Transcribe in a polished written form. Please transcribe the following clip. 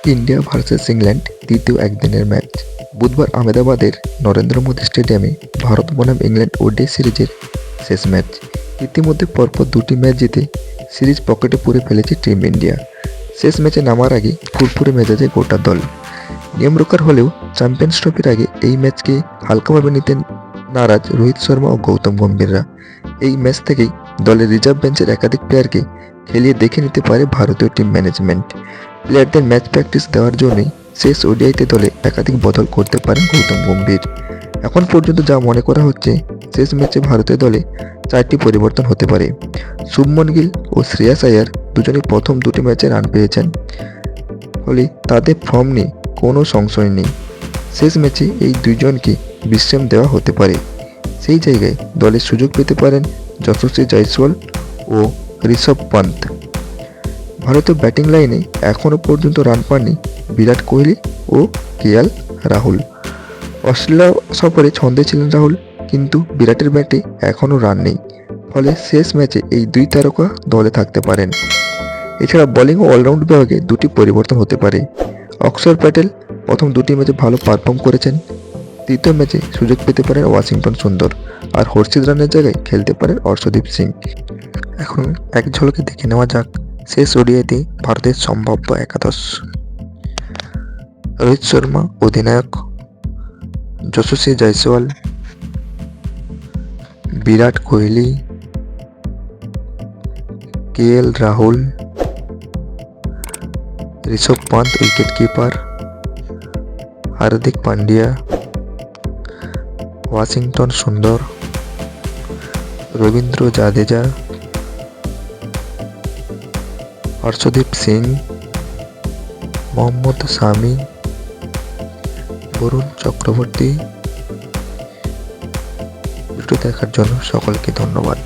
India versus England তৃতীয় একদিনের match বুধবার আহমেদাবাদের নরেন্দ্র মোদী স্টেডিয়ামে ভারত বনাম ইংল্যান্ড ওডিআই সিরিজের শেষ ম্যাচ। ইতিমধ্যে পরপর দুটি ম্যাচ জিতে সিরিজ পকেটে পুরে ফেলেছে টিম ইন্ডিয়া। শেষ ম্যাচে নামার আগে ফুরফুরে মেজাজে গোটা দল। নিয়মরক্ষার হলেও চ্যাম্পিয়ন্স ট্রফির আগে এই ম্যাচকে হালকাভাবে নিতেন নারাজ রোহিত শর্মা ও গৌতম গম্ভীররা। এই ম্যাচ থেকেই দলের রিজার্ভ বেঞ্চের একাধিক প্লেয়ারকে খেলিয়ে দেখে নিতে পারে ভারতীয় টিম ম্যানেজমেন্ট। প্লেয়ারদের ম্যাচ প্র্যাকটিস দেওয়ার জন্যই শেষ ওডিআইতে দলে একাধিক বদল করতে পারেন গৌতম গম্ভীর। এখন পর্যন্ত যা মনে করা হচ্ছে, শেষ ম্যাচে ভারতের দলে 4টি পরিবর্তন হতে পারে। শুভমন গিল ও শ্রেয়াস আয়ার দুজনেই প্রথম দুটি ম্যাচে রান পেয়েছেন, ফলে তাদের ফর্ম নিয়ে কোনো সংশয় নেই। শেষ ম্যাচে এই দুইজনকে বিশ্রাম দেওয়া হতে পারে। সেই জায়গায় দলের সুযোগ পেতে পারেন যশস্বী জয়সওয়াল ও ঋষভ পান্ত। ভারতীয় ব্যাটিং লাইনে এখনও পর্যন্ত রান পাননি বিরাট কোহলি ও কেএল রাহুল। অস্ট্রেলিয়া সফরে ছন্দে ছিলেন রাহুল, কিন্তু বিরাটের ব্যাটে এখনও রান নেই, ফলে শেষ ম্যাচে এই দুই তারকা দলে থাকতে পারেন। এছাড়া বোলিং ও অলরাউন্ড বিভাগে দুটি পরিবর্তন হতে পারে। অক্ষর প্যাটেল প্রথম দুটি ম্যাচে ভালো পারফর্ম করেছেন, তৃতীয় ম্যাচে সুযোগ পেতে পারেন ওয়াশিংটন সুন্দর, আর হর্ষিত রানের জায়গায় খেলতে পারেন অর্শদীপ সিং। এখন এক ঝলকে দেখে নেওয়া যাক শেষ ওডিআইতে ভারতের সম্ভাব্য একাদশ। রোহিত শর্মা অধিনায়ক, Yashasvi Jaiswal, Virat Kohli, KL Rahul, Rishabh Pant wicket keeper, Hardik Pandya, Washington Sundar, Ravindra Jadeja, Harshdeep Singh, Mohammed Shami, Varun Chakravarthy. Video দেখার জন্য সকলকে ধন্যবাদ।